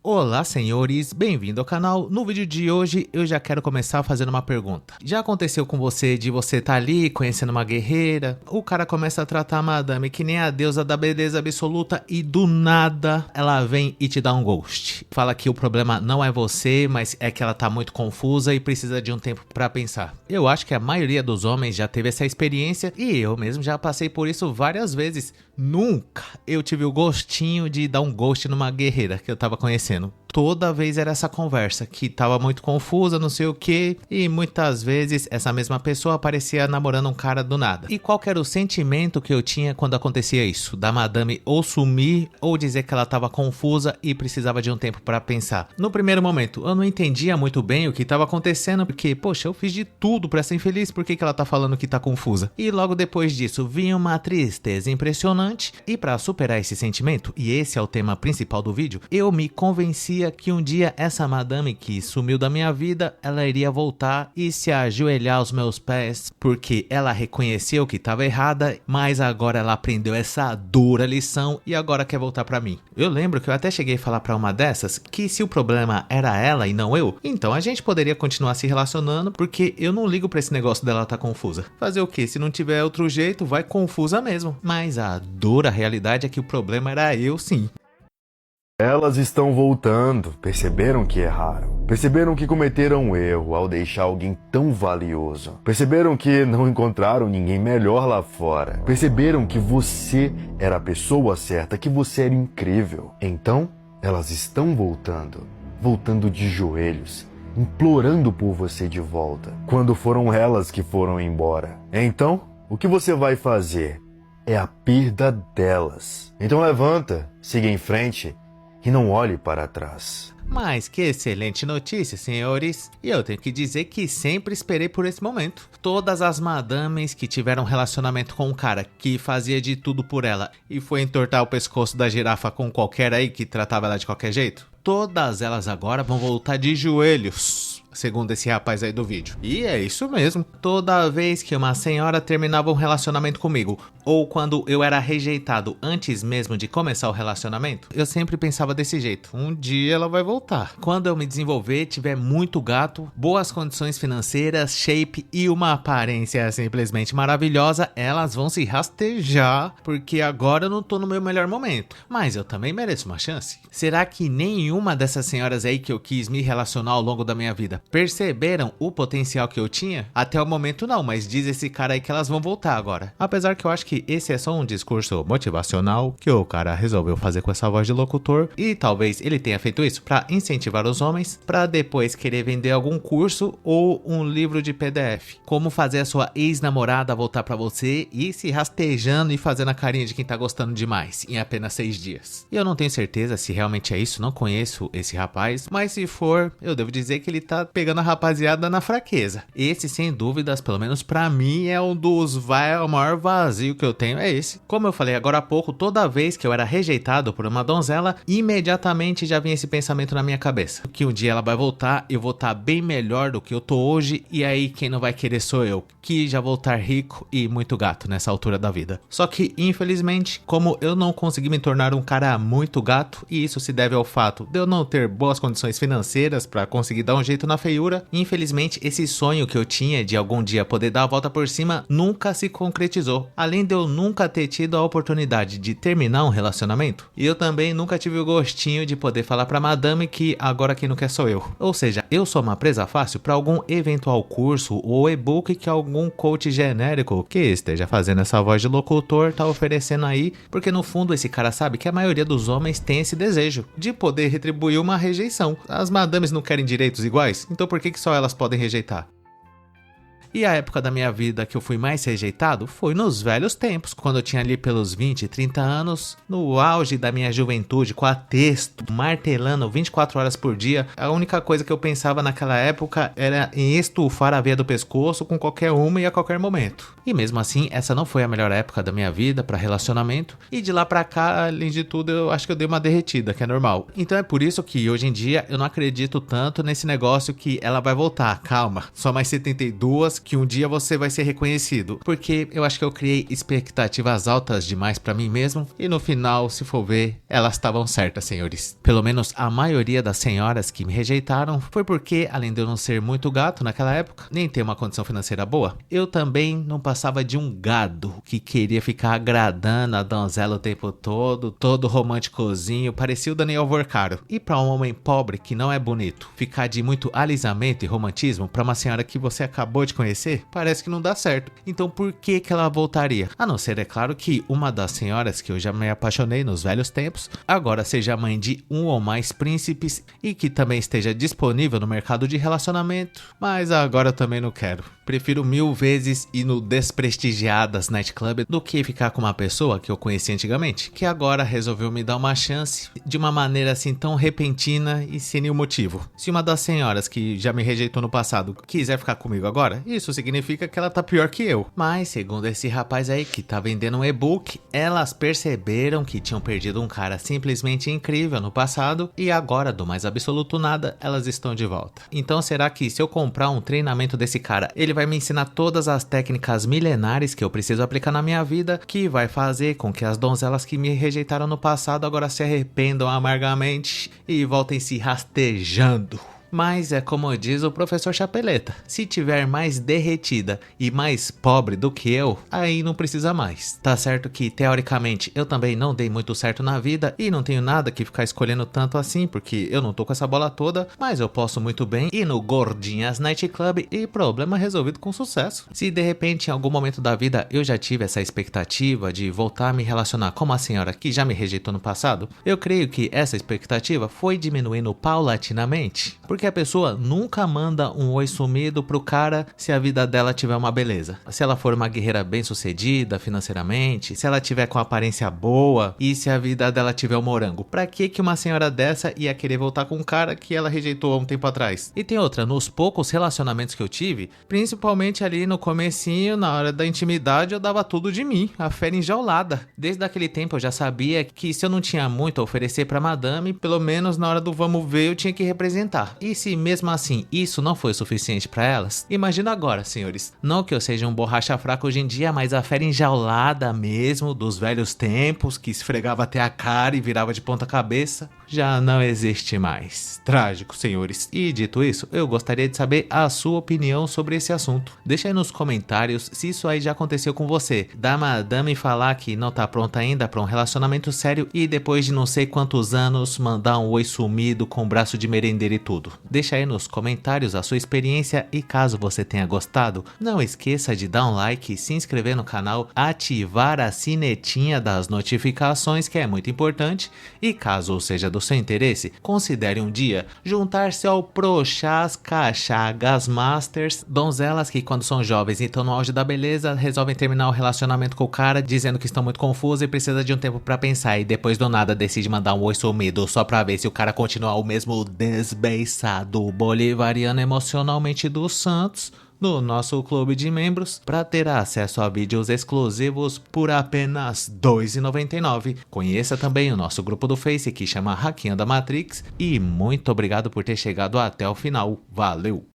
Olá senhores, bem-vindo ao canal. No vídeo de hoje eu já quero começar fazendo uma pergunta. Já aconteceu com você de você estar ali conhecendo uma guerreira, o cara começa a tratar a madame que nem a deusa da beleza absoluta e do nada ela vem e te dá um ghost. Fala que o problema não é você, mas é que ela tá muito confusa e precisa de um tempo pra pensar. Eu acho que a maioria dos homens já teve essa experiência e eu mesmo já passei por isso várias vezes. Nunca eu tive o gostinho de dar um ghost numa guerreira que eu tava conhecendo. Toda vez era essa conversa que tava muito confusa, não sei o que, e muitas vezes essa mesma pessoa aparecia namorando um cara do nada. E qual que era o sentimento que eu tinha quando acontecia isso? Da madame ou sumir ou dizer que ela tava confusa e precisava de um tempo para pensar. No primeiro momento eu não entendia muito bem o que tava acontecendo, porque poxa, eu fiz de tudo para ser infeliz, por que ela tá falando que tá confusa? E logo depois disso vinha uma tristeza impressionante, e para superar esse sentimento, e esse é o tema principal do vídeo, eu me convencia que um dia essa madame que sumiu da minha vida, ela iria voltar e se ajoelhar aos meus pés, porque ela reconheceu que estava errada, mas agora ela aprendeu essa dura lição e agora quer voltar pra mim. Eu lembro que eu até cheguei a falar pra uma dessas que se o problema era ela e não eu, então a gente poderia continuar se relacionando, porque eu não ligo pra esse negócio dela tá confusa. Fazer o que? Se não tiver outro jeito, vai confusa mesmo. Mas a dura realidade é que o problema era eu sim. Elas estão voltando, perceberam que erraram, perceberam que cometeram um erro ao deixar alguém tão valioso, perceberam que não encontraram ninguém melhor lá fora, perceberam que você era a pessoa certa, que você era incrível. Então, elas estão voltando, voltando de joelhos, implorando por você de volta, quando foram elas que foram embora. Então, o que você vai fazer é a perda delas. Então levanta, siga em frente, e não olhe para trás. Mas que excelente notícia, senhores. E eu tenho que dizer que sempre esperei por esse momento. Todas as madames que tiveram um relacionamento com um cara que fazia de tudo por ela e foi entortar o pescoço da girafa com qualquer aí que tratava ela de qualquer jeito, todas elas agora vão voltar de joelhos, segundo esse rapaz aí do vídeo. E é isso mesmo. Toda vez que uma senhora terminava um relacionamento comigo, ou quando eu era rejeitado antes mesmo de começar o relacionamento, eu sempre pensava desse jeito: um dia ela vai voltar. Quando eu me desenvolver, tiver muito gato, boas condições financeiras, shape e uma aparência simplesmente maravilhosa, elas vão se rastejar, porque agora eu não tô no meu melhor momento. Mas eu também mereço uma chance. Será que nenhuma dessas senhoras aí que eu quis me relacionar ao longo da minha vida perceberam o potencial que eu tinha? Até o momento não, mas diz esse cara aí que elas vão voltar agora. Apesar que eu acho que esse é só um discurso motivacional que o cara resolveu fazer com essa voz de locutor, e talvez ele tenha feito isso para incentivar os homens para depois querer vender algum curso ou um livro de PDF. Como fazer a sua ex-namorada voltar para você e se rastejando e fazendo a carinha de quem tá gostando demais em apenas 6 dias. E eu não tenho certeza se realmente é isso, não conheço esse rapaz, mas se for, eu devo dizer que ele tá pegando a rapaziada na fraqueza. Esse, sem dúvidas, pelo menos pra mim, é um dos o maior vazio que eu tenho, é esse. Como eu falei agora há pouco, toda vez que eu era rejeitado por uma donzela, imediatamente já vinha esse pensamento na minha cabeça: que um dia ela vai voltar, eu vou estar bem melhor do que eu tô hoje, e aí quem não vai querer sou eu, que já vou estar rico e muito gato nessa altura da vida. Só que, infelizmente, como eu não consegui me tornar um cara muito gato, e isso se deve ao fato de eu não ter boas condições financeiras pra conseguir dar um jeito na feiura, infelizmente esse sonho que eu tinha de algum dia poder dar a volta por cima nunca se concretizou. Além de eu nunca ter tido a oportunidade de terminar um relacionamento, e eu também nunca tive o gostinho de poder falar pra madame que agora quem não quer sou eu. Ou seja, eu sou uma presa fácil para algum eventual curso ou e-book que algum coach genérico que esteja fazendo essa voz de locutor tá oferecendo aí, porque no fundo esse cara sabe que a maioria dos homens tem esse desejo de poder retribuir uma rejeição. As madames não querem direitos iguais, então por que só elas podem rejeitar? E a época da minha vida que eu fui mais rejeitado foi nos velhos tempos, quando eu tinha ali pelos 20, 30 anos, no auge da minha juventude, com a texto, martelando 24 horas por dia. A única coisa que eu pensava naquela época era em estufar a veia do pescoço com qualquer uma e a qualquer momento. E mesmo assim, essa não foi a melhor época da minha vida para relacionamento, e de lá pra cá, além de tudo, eu acho que eu dei uma derretida, que é normal. Então é por isso que hoje em dia eu não acredito tanto nesse negócio que ela vai voltar. Calma, só mais 72 que um dia você vai ser reconhecido. Porque eu acho que eu criei expectativas altas demais pra mim mesmo e no final, se for ver, elas estavam certas, senhores. Pelo menos a maioria das senhoras que me rejeitaram foi porque, além de eu não ser muito gato naquela época, nem ter uma condição financeira boa, eu também não passava de um gado que queria ficar agradando a donzela o tempo todo românticozinho, parecia o Daniel Vorcaro. E pra um homem pobre que não é bonito, ficar de muito alisamento e romantismo pra uma senhora que você acabou de conhecer, parece que não dá certo. Então por que ela voltaria? A não ser, é claro, que uma das senhoras que eu já me apaixonei nos velhos tempos, agora seja mãe de um ou mais príncipes e que também esteja disponível no mercado de relacionamento. Mas agora eu também não quero. Prefiro 1000 vezes ir no desprestigiadas nightclub do que ficar com uma pessoa que eu conheci antigamente, que agora resolveu me dar uma chance de uma maneira assim tão repentina e sem nenhum motivo. Se uma das senhoras que já me rejeitou no passado quiser ficar comigo agora, isso significa que ela tá pior que eu. Mas segundo esse rapaz aí que tá vendendo um e-book, elas perceberam que tinham perdido um cara simplesmente incrível no passado e agora, do mais absoluto nada, elas estão de volta. Então será que se eu comprar um treinamento desse cara, ele vai me ensinar todas as técnicas milenares que eu preciso aplicar na minha vida, que vai fazer com que as donzelas que me rejeitaram no passado agora se arrependam amargamente e voltem se rastejando? Mas é como diz o professor Chapeleta, se tiver mais derretida e mais pobre do que eu, aí não precisa mais. Tá certo que, teoricamente, eu também não dei muito certo na vida e não tenho nada que ficar escolhendo tanto assim, porque eu não tô com essa bola toda, mas eu posso muito bem ir no Gordinhas Night Club e problema resolvido com sucesso. Se de repente, em algum momento da vida, eu já tive essa expectativa de voltar a me relacionar com uma senhora que já me rejeitou no passado, eu creio que essa expectativa foi diminuindo paulatinamente, porque a pessoa nunca manda um oi sumido pro cara se a vida dela tiver uma beleza. Se ela for uma guerreira bem sucedida financeiramente, se ela tiver com aparência boa e se a vida dela tiver um morango. Pra que uma senhora dessa ia querer voltar com um cara que ela rejeitou há um tempo atrás? E tem outra, nos poucos relacionamentos que eu tive, principalmente ali no comecinho, na hora da intimidade, eu dava tudo de mim, a fera enjaulada. Desde aquele tempo eu já sabia que se eu não tinha muito a oferecer pra madame, pelo menos na hora do vamos ver eu tinha que representar. E se mesmo assim isso não foi o suficiente pra elas, imagina agora, senhores. Não que eu seja um borracha fraca hoje em dia, mas a fera enjaulada mesmo dos velhos tempos, que esfregava até a cara e virava de ponta cabeça, já não existe mais. Trágico, senhores. E dito isso, eu gostaria de saber a sua opinião sobre esse assunto. Deixa aí nos comentários se isso aí já aconteceu com você, da madame falar que não tá pronta ainda pra um relacionamento sério e depois de não sei quantos anos mandar um oi sumido com braço de merendeira e tudo. Deixa aí nos comentários a sua experiência e caso você tenha gostado, não esqueça de dar um like, se inscrever no canal, ativar a sinetinha das notificações, que é muito importante, e caso seja do seu interesse, considere um dia juntar-se ao Prochás Cachagas Masters, donzelas que quando são jovens e estão no auge da beleza, resolvem terminar o relacionamento com o cara dizendo que estão muito confusos e precisa de um tempo pra pensar e depois do nada decide mandar um oi sumido só pra ver se o cara continua o mesmo desbeiçado bolivariano emocionalmente dos Santos no nosso clube de membros para ter acesso a vídeos exclusivos por apenas R$ 2,99. Conheça também o nosso grupo do Face que chama Hackeando a Matrix e muito obrigado por ter chegado até o final. Valeu!